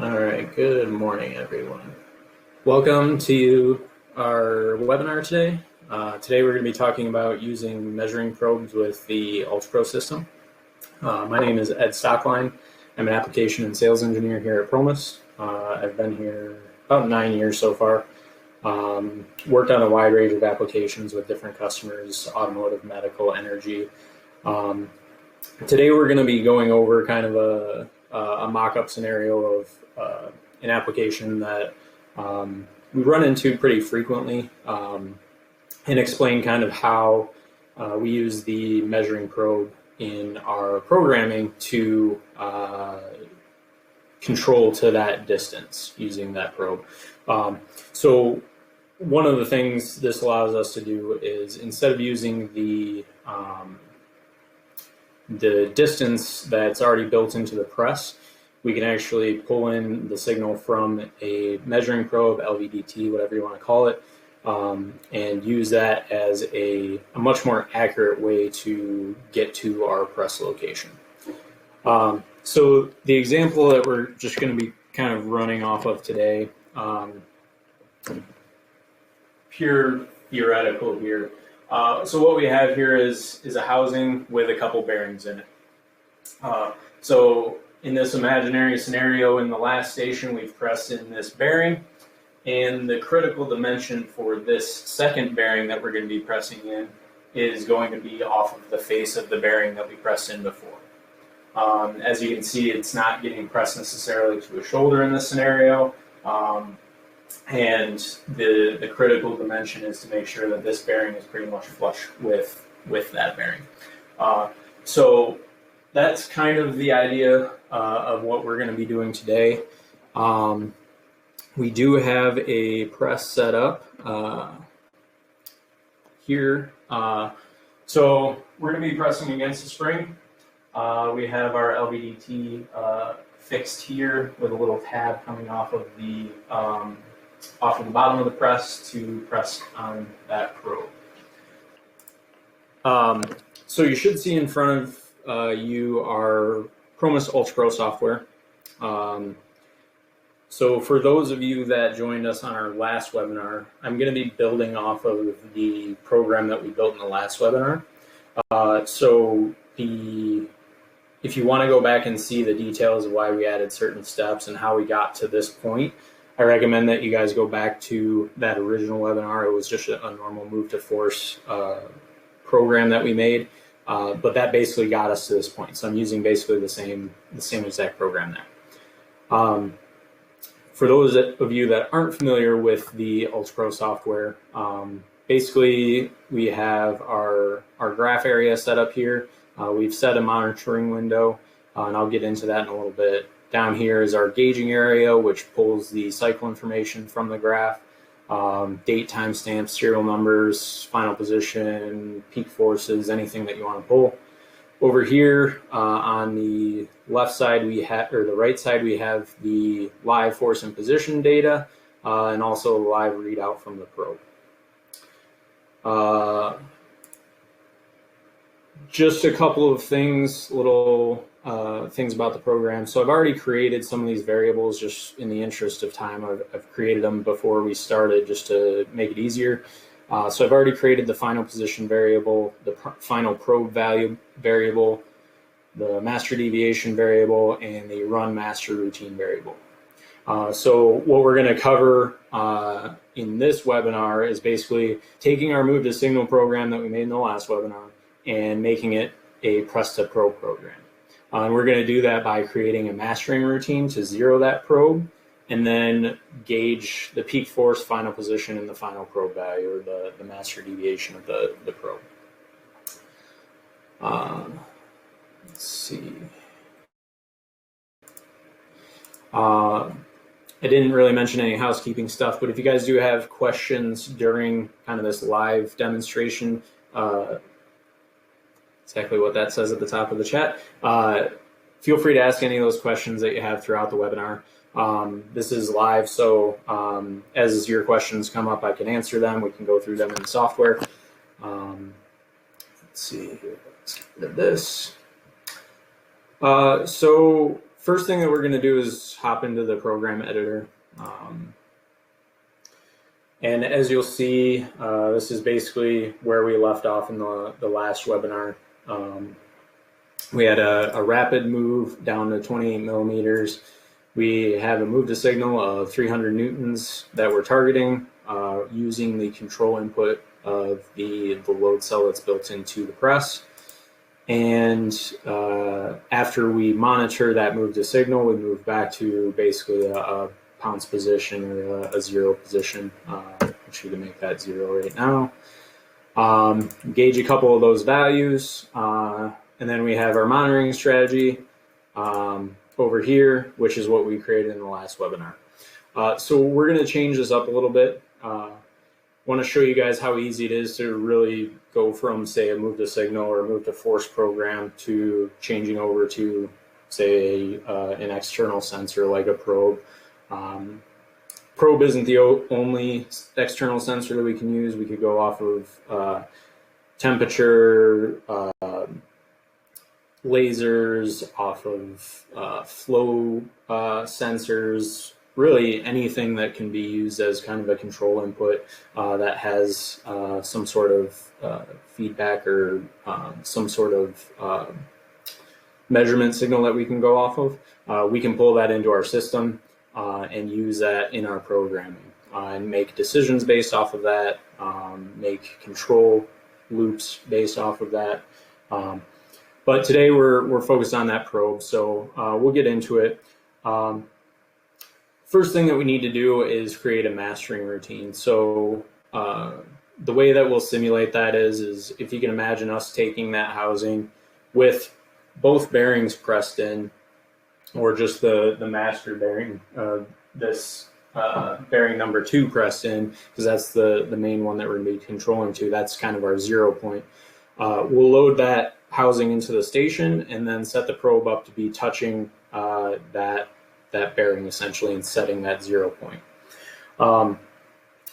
All right, good morning, everyone. Welcome to our webinar today. Today we're going to be talking about using measuring probes with the UltraPro system. My name is Ed Stockline. I'm an application and sales engineer here at Promess. I've been here about 9 years so far. Worked on a wide range of applications with different customers, automotive, medical, energy. Today we're going to be going over kind of a mock-up scenario of an application that we run into pretty frequently, and explain kind of how we use the measuring probe in our programming to control to that distance using that probe. So one of the things this allows us to do is, instead of using the distance that's already built into the press, we can actually pull in the signal from a measuring probe, LVDT, whatever you want to call it, and use that as a much more accurate way to get to our press location. So the example that we're just going to be kind of running off of today, pure theoretical here. So what we have here is a housing with a couple bearings in it. So in this imaginary scenario, in the last station, we've pressed in this bearing, and the critical dimension for this second bearing that we're going to be pressing in is going to be off of the face of the bearing that we pressed in before. As you can see, it's not getting pressed necessarily to a shoulder in this scenario, and the critical dimension is to make sure that this bearing is pretty much flush with that bearing. So that's kind of the idea of what we're going to be doing today. We do have a press set up here. So we're going to be pressing against the spring. We have our LVDT fixed here with a little tab coming off of the bottom of the press to press on that probe. So you should see in front of you our Promess UltraPro software. So for those of you that joined us on our last webinar, I'm going to be building off of the program that we built in the last webinar. If you want to go back and see the details of why we added certain steps and how we got to this point, I recommend that you guys go back to that original webinar. It was just a normal move to force program that we made, but that basically got us to this point. So I'm using basically the same exact program there. For those of you that aren't familiar with the UltraPro software, basically we have our graph area set up here. We've set a monitoring window, and I'll get into that in a little bit. Down here is our gauging area, which pulls the cycle information from the graph, date, timestamps, serial numbers, final position, peak forces, anything that you want to pull. Over here on the left side, the right side, we have the live force and position data, and also a live readout from the probe. Just a couple of things, little things about the program. So I've already created some of these variables just in the interest of time. I've created them before we started just to make it easier. So I've already created the final position variable, the final probe value variable, the master deviation variable, and the run master routine variable. So what we're going to cover in this webinar is basically taking our move to signal program that we made in the last webinar and making it a press to probe program. And we're going to do that by creating a mastering routine to zero that probe, and then gauge the peak force, final position, and the final probe value, or the master deviation of the probe. Let's see. I didn't really mention any housekeeping stuff, but if you guys do have questions during kind of this live demonstration, exactly what that says at the top of the chat. Feel free to ask any of those questions that you have throughout the webinar. This is live, so as your questions come up, I can answer them. We can go through them in the software. Let's see here. Let's get rid of this. So first thing that we're going to do is hop into the program editor. And as you'll see, this is basically where we left off in the last webinar. We had a rapid move down to 28 millimeters. We have a move to signal of 300 newtons that we're targeting using the control input of the load cell that's built into the press. And after we monitor that move to signal, we move back to basically a pounce position or a zero position. Which we can make that 0 right now. Gauge a couple of those values, and then we have our monitoring strategy over here, which is what we created in the last webinar. So we're going to change this up a little bit. Want to show you guys how easy it is to really go from, say, a move to signal or a move to force program to changing over to, say, an external sensor like a probe. Probe isn't the only external sensor that we can use. We could go off of temperature, lasers, off of flow sensors, really anything that can be used as kind of a control input that has some sort of feedback or some sort of measurement signal that we can go off of. We can pull that into our system and use that in our programming and make decisions based off of that, make control loops based off of that. But today we're focused on that probe, so we'll get into it. First thing that we need to do is create a mastering routine. So the way that we'll simulate that is if you can imagine us taking that housing with both bearings pressed in, or just the master bearing, this bearing number 2 pressed in, because that's the main one that we're going to be controlling to. That's kind of our 0 point. We'll load that housing into the station and then set the probe up to be touching that bearing essentially and setting that 0 point.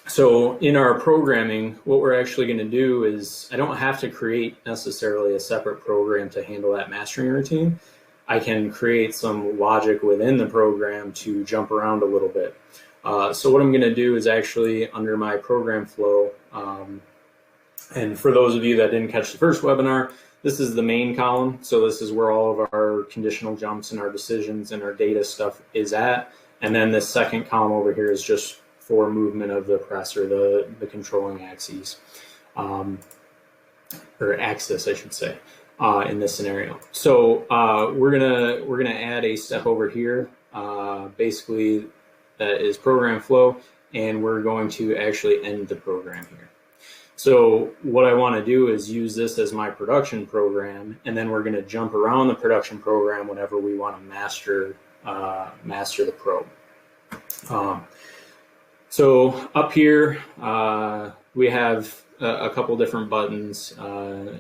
So in our programming, what we're actually going to do is I don't have to create necessarily a separate program to handle that mastering routine. I can create some logic within the program to jump around a little bit. So what I'm going to do is actually under my program flow, and for those of you that didn't catch the first webinar, this is the main column. So this is where all of our conditional jumps and our decisions and our data stuff is at. And then this second column over here is just for movement of the press or the controlling axes, or axis, I should say. In this scenario. So we're gonna add a step over here, basically that is program flow, and we're going to actually end the program here. So what I want to do is use this as my production program, and then we're going to jump around the production program whenever we want to master the probe. So up here we have a couple different buttons,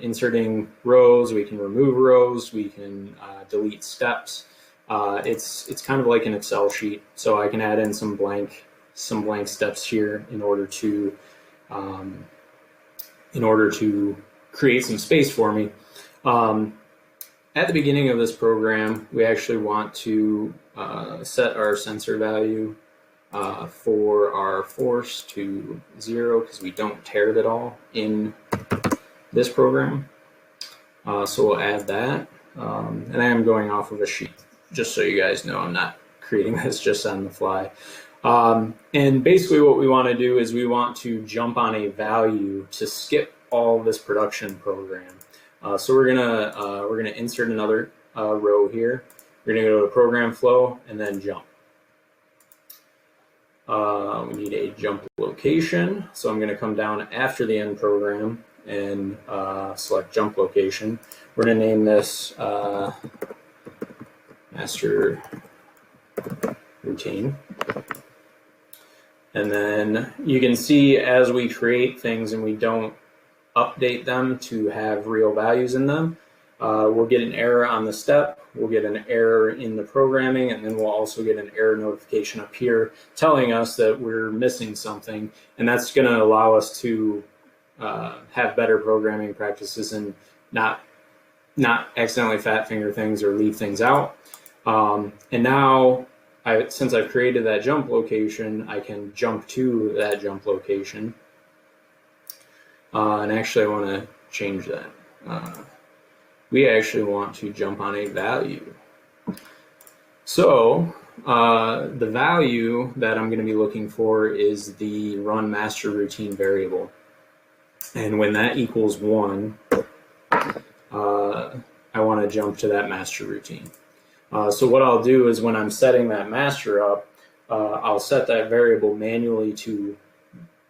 inserting rows. We can remove rows, we can delete steps. It's kind of like an Excel sheet, so I can add in some blank steps here in order to create some space for me. At the beginning of this program, we actually want to set our sensor value for our force to 0 because we don't tear it at all in this program. So we'll add that. And I am going off of a sheet, just so you guys know I'm not creating this just on the fly. And basically what we want to do is we want to jump on a value to skip all this production program. So we're gonna insert another row here. We're gonna go to program flow and then jump. We need a jump location, so I'm going to come down after the end program and select jump location. We're going to name this master routine. And then you can see as we create things and we don't update them to have real values in them, we'll get an error on the step, we'll get an error in the programming, and then we'll also get an error notification up here telling us that we're missing something. And that's going to allow us to have better programming practices and not accidentally fat finger things or leave things out. And now, since I've created that jump location, I can jump to that jump location. And actually, I want to change that. We actually want to jump on a value. So the value that I'm going to be looking for is the run master routine variable. And when that equals 1, I want to jump to that master routine. So what I'll do is when I'm setting that master up, I'll set that variable manually to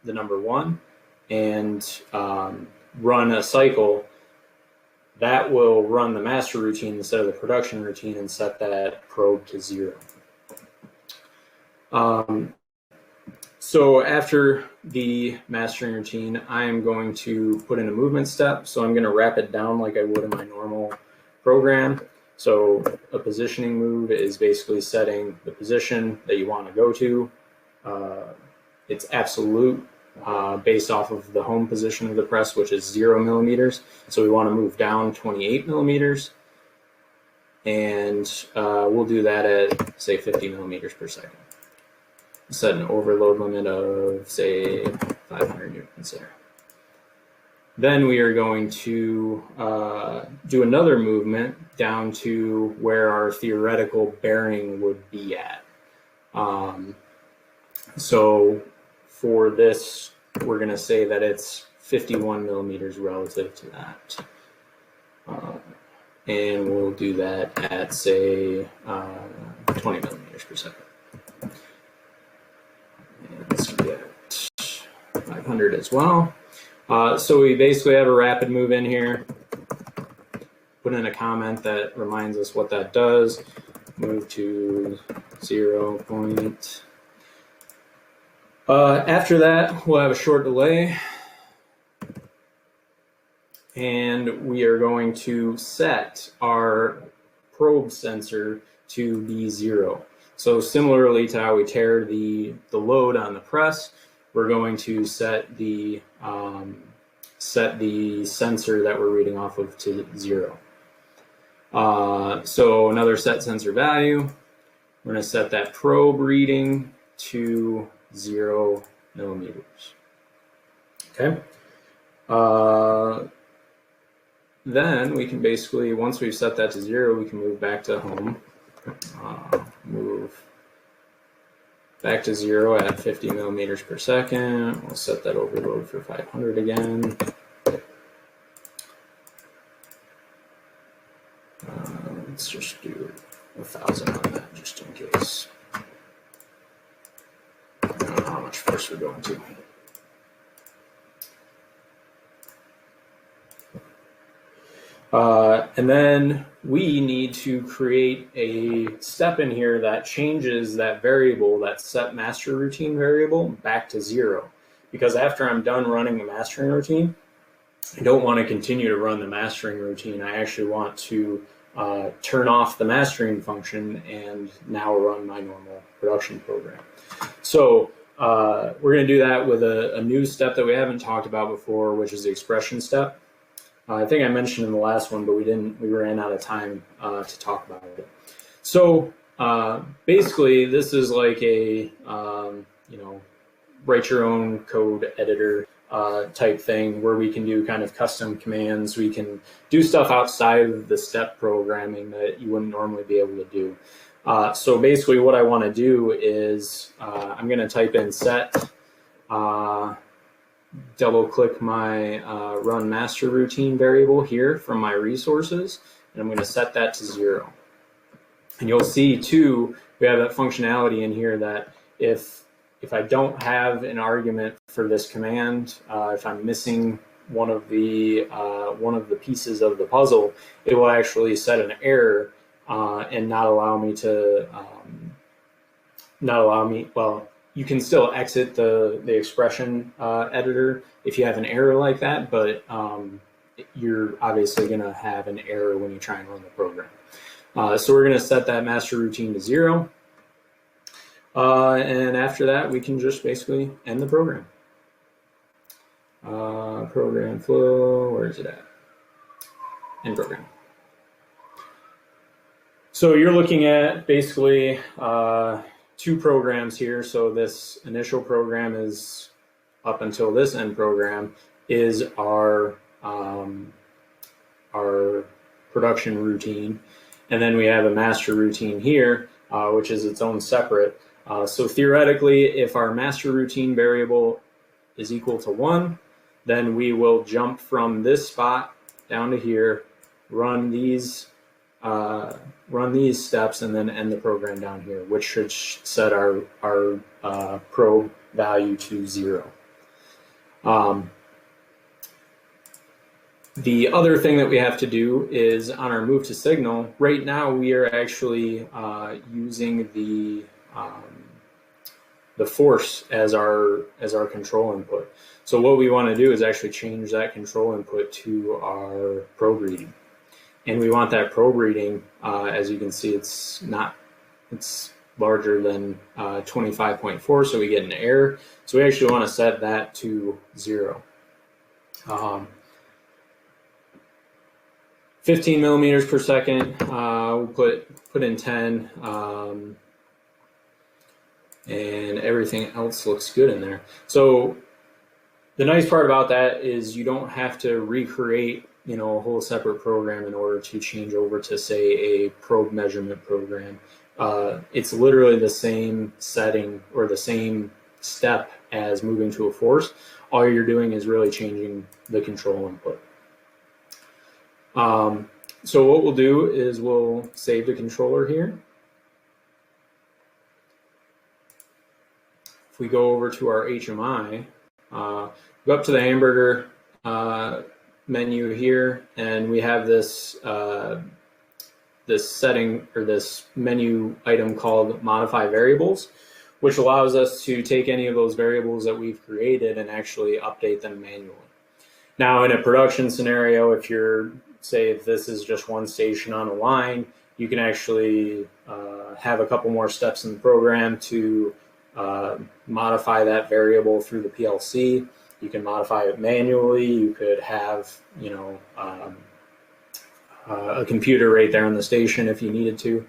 the number 1 and run a cycle that will run the master routine instead of the production routine and set that probe to 0. So after the mastering routine, I am going to put in a movement step. So I'm going to wrap it down like I would in my normal program. So a positioning move is basically setting the position that you want to go to. It's absolute based off of the home position of the press, which is 0 millimeters. So we want to move down 28 millimeters. And we'll do that at, say, 50 millimeters per second. Set an overload limit of, say, 500 newtons there. Then we are going to do another movement down to where our theoretical bearing would be at. So for this, we're going to say that it's 51 millimeters relative to that. And we'll do that at, say, 20 millimeters per second. And let's get 500 as well. So we basically have a rapid move in here. Put in a comment that reminds us what that does. Move to 0 point. After that, we'll have a short delay. And we are going to set our probe sensor to be 0. So similarly to how we tear the load on the press, we're going to set the sensor that we're reading off of to 0. So another set sensor value. We're going to set that probe reading to 0 millimeters. Okay. Then we can basically, once we've set that to 0, we can move back to home. Move back to 0 at 50 millimeters per second. We'll set that overload for 500 again. Let's just do 1,000 on that just in case. I don't know how much force we're going to. And then we need to create a step in here that changes that variable, that set master routine variable, back to 0. Because after I'm done running the mastering routine, I don't want to continue to run the mastering routine. I actually want to turn off the mastering function and now run my normal production program. So we're going to do that with a new step that we haven't talked about before, which is the expression step. I think I mentioned in the last one, but we ran out of time to talk about it. So basically, this is like a write your own code editor type thing where we can do kind of custom commands. We can do stuff outside of the step programming that you wouldn't normally be able to do. So basically, what I want to do is I'm going to type in set. Double click my run master routine variable here from my resources, and I'm going to set that to 0. And you'll see too, we have that functionality in here that if I don't have an argument for this command, if I'm missing one of the pieces of the puzzle, it will actually set an error and not allow me to well, you can still exit the expression editor if you have an error like that, but you're obviously going to have an error when you try and run the program. So we're going to set that master routine to 0. And after that, we can just basically end the program. Program flow, where is it at? End program. So you're looking at basically two programs here. So this initial program is up until this end program is our production routine. And then we have a master routine here, which is its own separate. So theoretically, if our master routine variable is equal to 1, then we will jump from this spot down to here, run these steps, and then end the program down here, which should set our probe value to 0. The other thing that we have to do is on our move to signal. Right now, we are actually using the force as our control input. So what we want to do is actually change that control input to our probe reading, and we want that probe reading. As you can see, it's larger than 25.4, so we get an error. So we actually want to set that to 0. 15 millimeters per second. We'll put in 10, and everything else looks good in there. So the nice part about that is you don't have to recreate, a whole separate program in order to change over to, say, a probe measurement program. It's literally the same setting or the same step as moving to a force. All you're doing is really changing the control input. So what we'll do is we'll save the controller here. If we go over to our HMI, go up to the hamburger menu here, and we have this this setting or this menu item called Modify Variables, which allows us to take any of those variables that we've created and actually update them manually. Now, in a production scenario, if this is just one station on a line, you can actually have a couple more steps in the program to modify that variable through the PLC. You can modify it manually. You could have, a computer right there on the station if you needed to.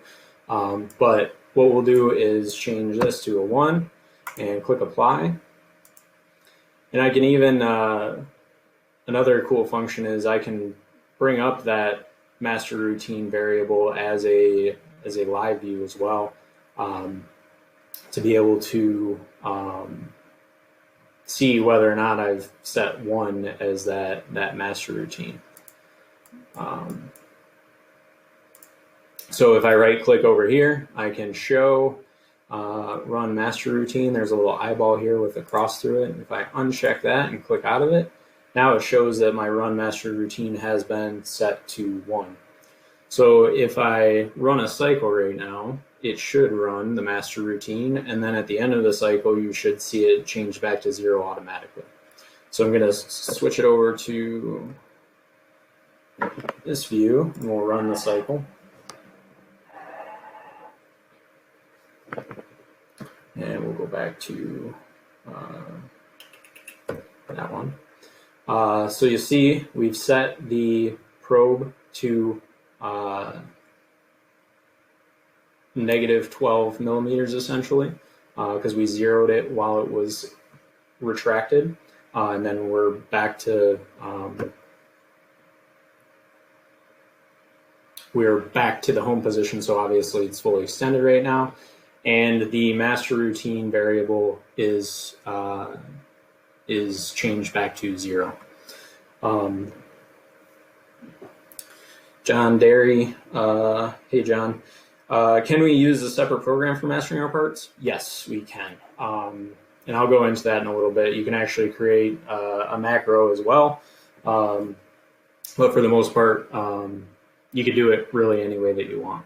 But what we'll do is change this to a 1 and click apply. And I can even, another cool function is I can bring up that master routine variable as a live view as well, to be able to see whether or not I've set 1 as that master routine. So if I right click over here, I can show run master routine. There's a little eyeball here with a cross through it. If I uncheck that and click out of it, now it shows that my run master routine has been set to 1. So if I run a cycle right now, it should run the master routine, and then at the end of the cycle, you should see it change back to 0 automatically. So I'm going to switch it over to this view, and we'll run the cycle. And we'll go back to that one. So you see we've set the probe to negative 12 millimeters essentially, because we zeroed it while it was retracted, and then we're back to the home position. So obviously it's fully extended right now, and the master routine variable is changed back to 0. John Derry, hey John, can we use a separate program for mastering our parts? Yes, we can. And I'll go into that in a little bit. You can actually create a macro as well. But for the most part, you can do it really any way that you want.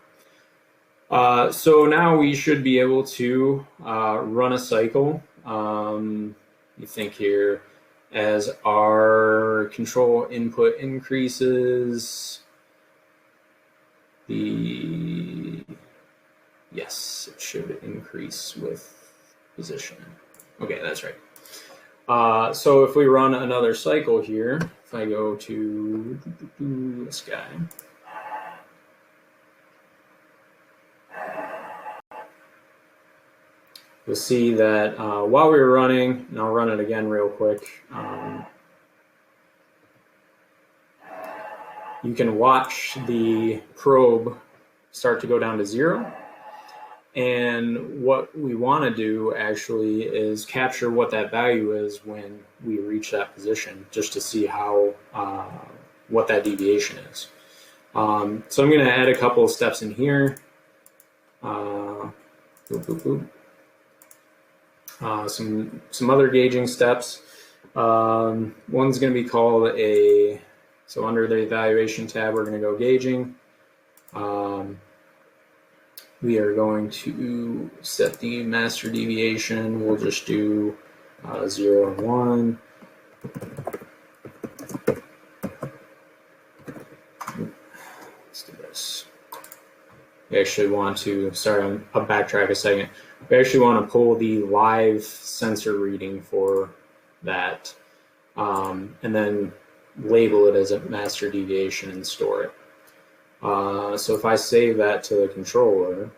So now we should be able to run a cycle. You think here, as our control input increases, yes, it should increase with position. Okay, that's right. So if we run another cycle here, if I go to this guy, you'll see that while we were running, and I'll run it again real quick, you can watch the probe start to go down to 0. And what we want to do actually is capture what that value is when we reach that position, just to see how what that deviation is. So I'm going to add a couple of steps in here. Some other gauging steps. One's going to be called so under the evaluation tab, we're going to go gauging. We are going to set the master deviation. We'll just do 0 and 1. Let's do this. We actually want to, sorry, I'll backtrack a second. We actually want to pull the live sensor reading for that, and then label it as a master deviation and store it. So if I save that to the controller,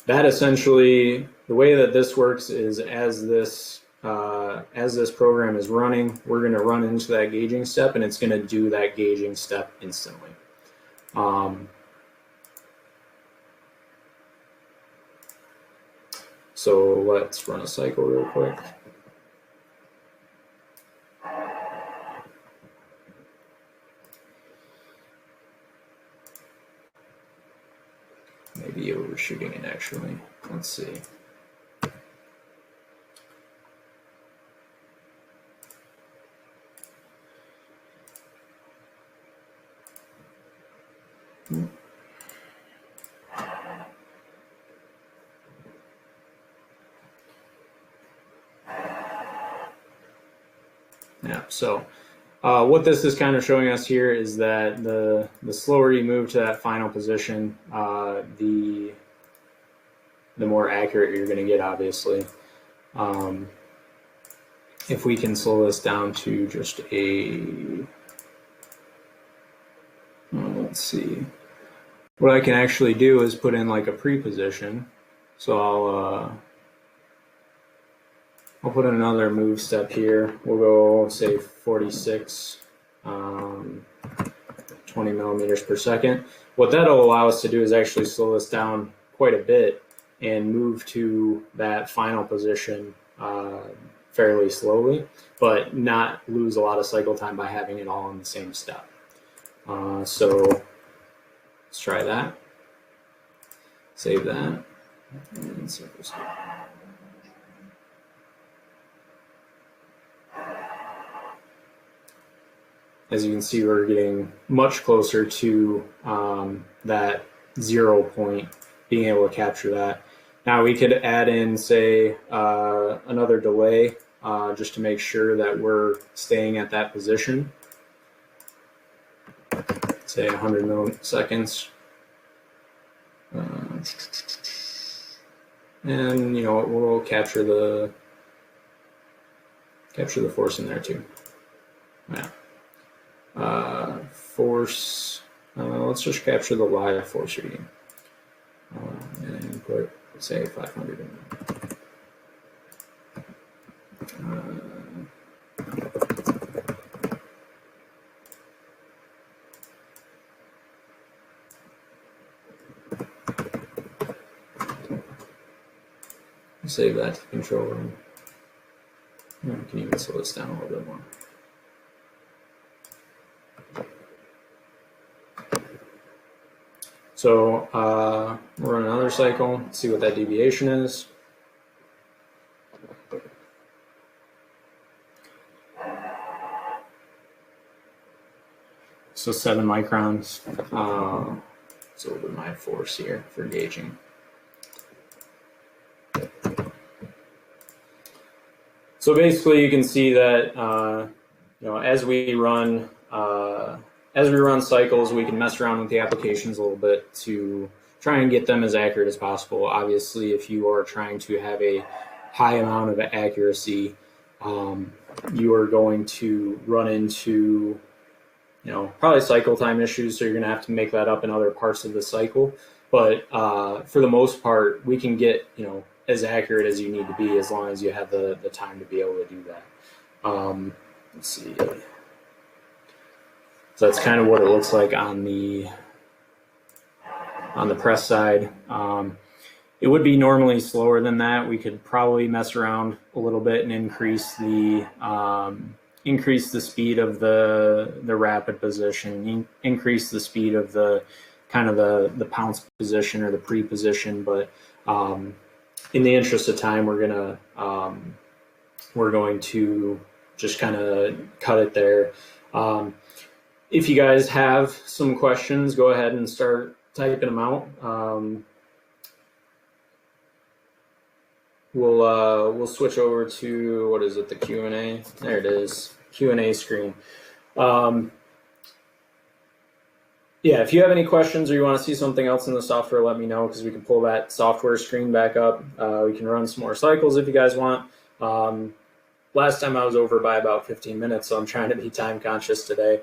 that essentially, the way that this works is as this program is running, we're going to run into that gauging step, and it's going to do that gauging step instantly. So let's run a cycle real quick. Maybe overshooting it actually. Let's see. Yeah, so what this is kind of showing us here is that the slower you move to that final position, the more accurate you're going to get, obviously. If we can slow this down to just let's see. What I can actually do is put in like a pre-position. So I'll put in another move step here. We'll go, say, 46, 20 millimeters per second. What that'll allow us to do is actually slow this down quite a bit and move to that final position fairly slowly, but not lose a lot of cycle time by having it all in the same step. So let's try that. Save that. And as you can see, we're getting much closer to that 0 point, being able to capture that. Now we could add in, say, another delay just to make sure that we're staying at that position. Say 100 milliseconds. And you know what, we'll capture the force in there too. Yeah. Force, let's just capture the live force reading and put, say, 500 in save that to the controller. We can even slow this down a little bit more. So we'll run another cycle, see what that deviation is. So 7 microns. So we'll put my force here for gauging. So basically, you can see that you know, as we run cycles, we can mess around with the applications a little bit to try and get them as accurate as possible. Obviously, if you are trying to have a high amount of accuracy, you are going to run into, you know, probably cycle time issues. So you're going to have to make that up in other parts of the cycle. But for the most part, we can get, as accurate as you need to be as long as you have the time to be able to do that. Let's see. So that's kind of what it looks like on the press side. It would be normally slower than that. We could probably mess around a little bit and increase the speed of the rapid position, increase the speed of the kind of the pounce position or the pre-position. But in the interest of time, we're going to just kind of cut it there. If you guys have some questions, go ahead and start typing them out. We'll switch over to, what is it, the Q&A? There it is, Q&A screen. Yeah, if you have any questions or you want to see something else in the software, let me know, because we can pull that software screen back up. We can run some more cycles if you guys want. Last time I was over by about 15 minutes, so I'm trying to be time conscious today.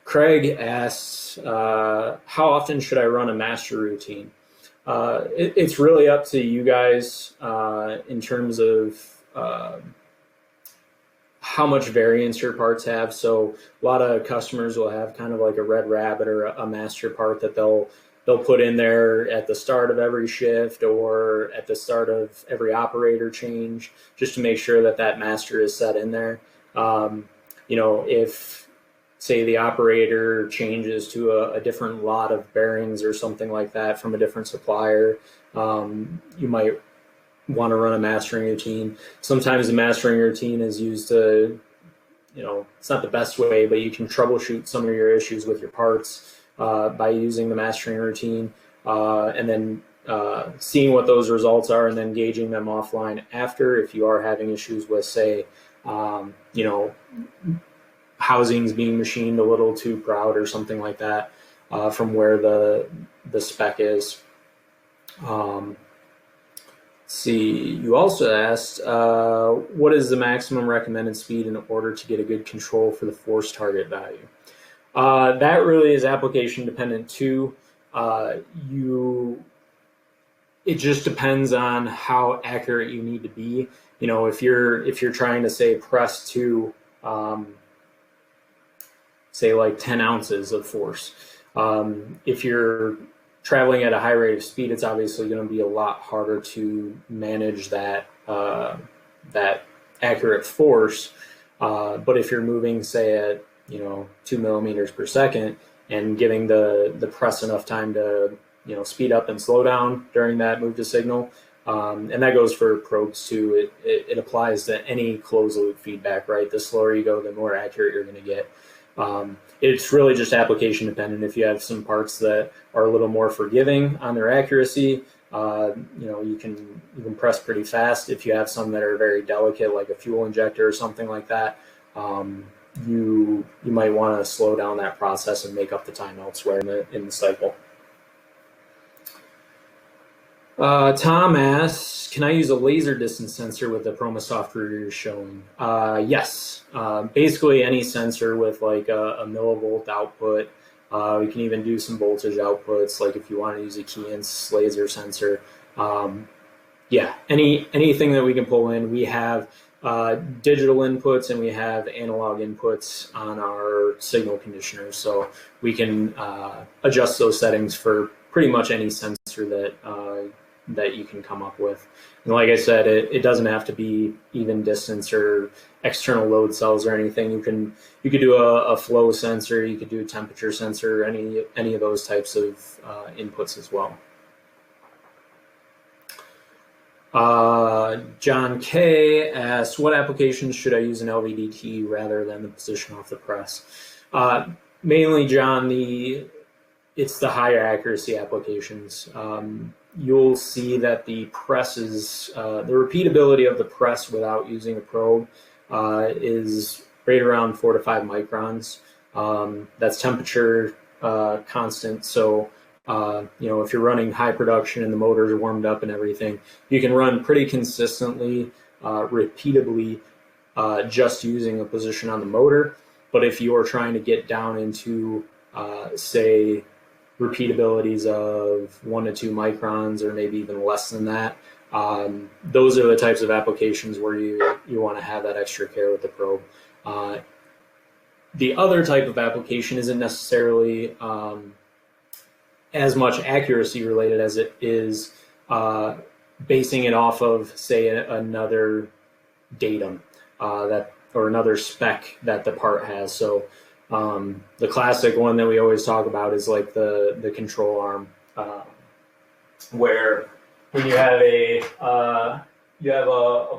Craig asks, how often should I run a master routine? It's really up to you guys in terms of how much variance your parts have. So a lot of customers will have kind of like a red rabbit or a master part that they'll put in there at the start of every shift or at the start of every operator change, just to make sure that master is set in there. If say the operator changes to a different lot of bearings or something like that from a different supplier, you might want to run a mastering routine. Sometimes the mastering routine is used to, it's not the best way, but you can troubleshoot some of your issues with your parts by using the mastering routine, and then seeing what those results are and then gauging them offline after if you are having issues with, say, housings being machined a little too proud or something like that from where the spec is. Let's see, you also asked, what is the maximum recommended speed in order to get a good control for the force target value? That really is application dependent too. It just depends on how accurate you need to be. If you're trying to say press to say like 10 ounces of force. If you're traveling at a high rate of speed, it's obviously going to be a lot harder to manage that accurate force. But if you're moving, say, at 2 millimeters per second and giving the press enough time to speed up and slow down during that move to signal, and that goes for probes too. It applies to any closed loop feedback, right? The slower you go, the more accurate you're going to get. It's really just application dependent. If you have some parts that are a little more forgiving on their accuracy, you can press pretty fast. If you have some that are very delicate, like a fuel injector or something like that, you might want to slow down that process and make up the time elsewhere in the cycle. Tom asks, can I use a laser distance sensor with the Promess software you're showing? Yes. Basically any sensor with like a millivolt output. We can even do some voltage outputs, like if you want to use a key-ins laser sensor. Yeah, anything that we can pull in. We have digital inputs and we have analog inputs on our signal conditioners, so we can adjust those settings for pretty much any sensor that you can come up with. And like I said, it doesn't have to be even distance or external load cells or anything. You could do a flow sensor, you could do a temperature sensor, any of those types of inputs as well. John K asks, what applications should I use an LVDT rather than the position off the press? Mainly, John, it's the higher accuracy applications. You'll see that the presses, the repeatability of the press without using a probe is right around 4 to 5 microns. That's temperature constant. So, if you're running high production and the motors are warmed up and everything, you can run pretty consistently, repeatably, just using a position on the motor. But if you're trying to get down into, say, repeatabilities of 1 to 2 microns or maybe even less than that. Those are the types of applications where you want to have that extra care with the probe. The other type of application isn't necessarily as much accuracy related as it is basing it off of, say, another datum or another spec that the part has. So the classic one that we always talk about is like the control arm, where when you have a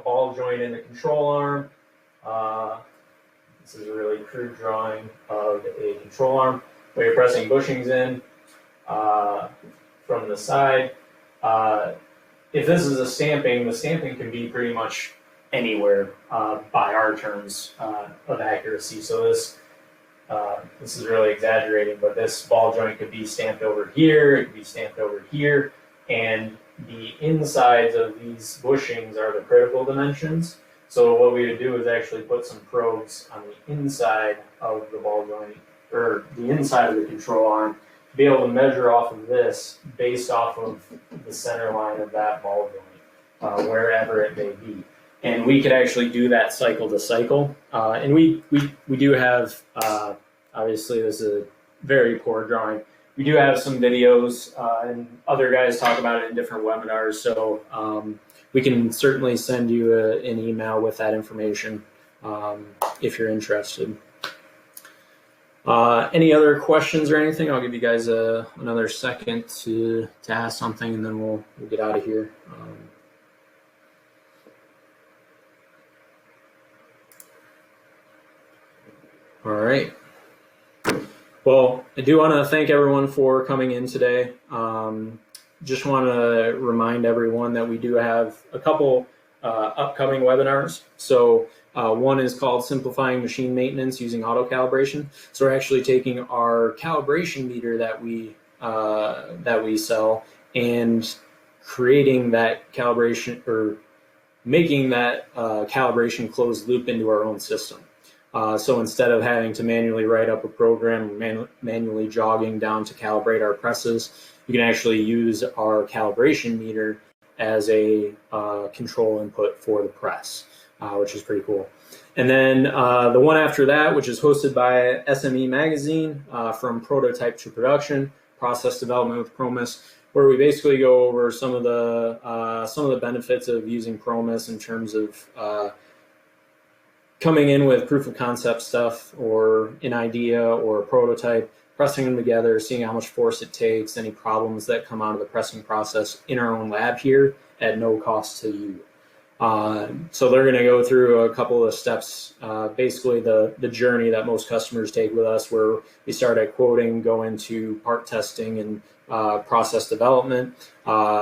ball joint in the control arm. This is a really crude drawing of a control arm where you're pressing bushings in from the side. If this is a stamping, the stamping can be pretty much anywhere by our terms of accuracy. So this is really exaggerating, but this ball joint could be stamped over here, it could be stamped over here, and the insides of these bushings are the critical dimensions. So what we would do is actually put some probes on the inside of the ball joint, or the inside of the control arm, to be able to measure off of this based off of the center line of that ball joint, wherever it may be. And we could actually do that cycle to cycle. And we do have, obviously this is a very poor drawing. We do have some videos and other guys talk about it in different webinars. So we can certainly send you an email with that information if you're interested. Any other questions or anything? I'll give you guys another second to ask something, and then we'll get out of here. All right. Well, I do want to thank everyone for coming in today. Just want to remind everyone that we do have a couple upcoming webinars. So one is called Simplifying Machine Maintenance Using Auto Calibration. So we're actually taking our calibration meter that we sell and creating that calibration, or making that calibration closed loop into our own system. So instead of having to manually write up a program, manually jogging down to calibrate our presses, you can actually use our calibration meter as a control input for the press, which is pretty cool. And then the one after that, which is hosted by SME Magazine, From Prototype to Production, Process Development with Promess, where we basically go over some of the benefits of using Promess in terms of coming in with proof of concept stuff or an idea or a prototype, pressing them together, seeing how much force it takes, any problems that come out of the pressing process in our own lab here at no cost to you. So they're going to go through a couple of steps, basically the journey that most customers take with us, where we start at quoting, go into part testing and process development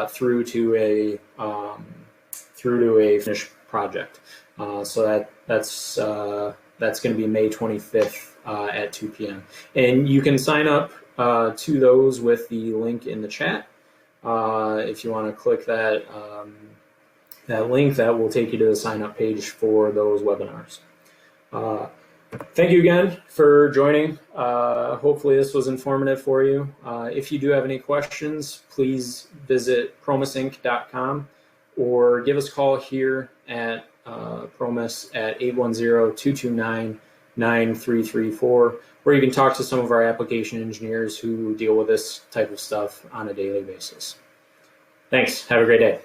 through to a finished project. So that's going to be May 25th at 2 p.m. And you can sign up to those with the link in the chat. If you want to click that link, that will take you to the sign up page for those webinars. Thank you again for joining. Hopefully this was informative for you. If you do have any questions, please visit promessinc.com or give us a call here at Promess at 810-229-9334, or you can talk to some of our application engineers who deal with this type of stuff on a daily basis. Thanks. Have a great day.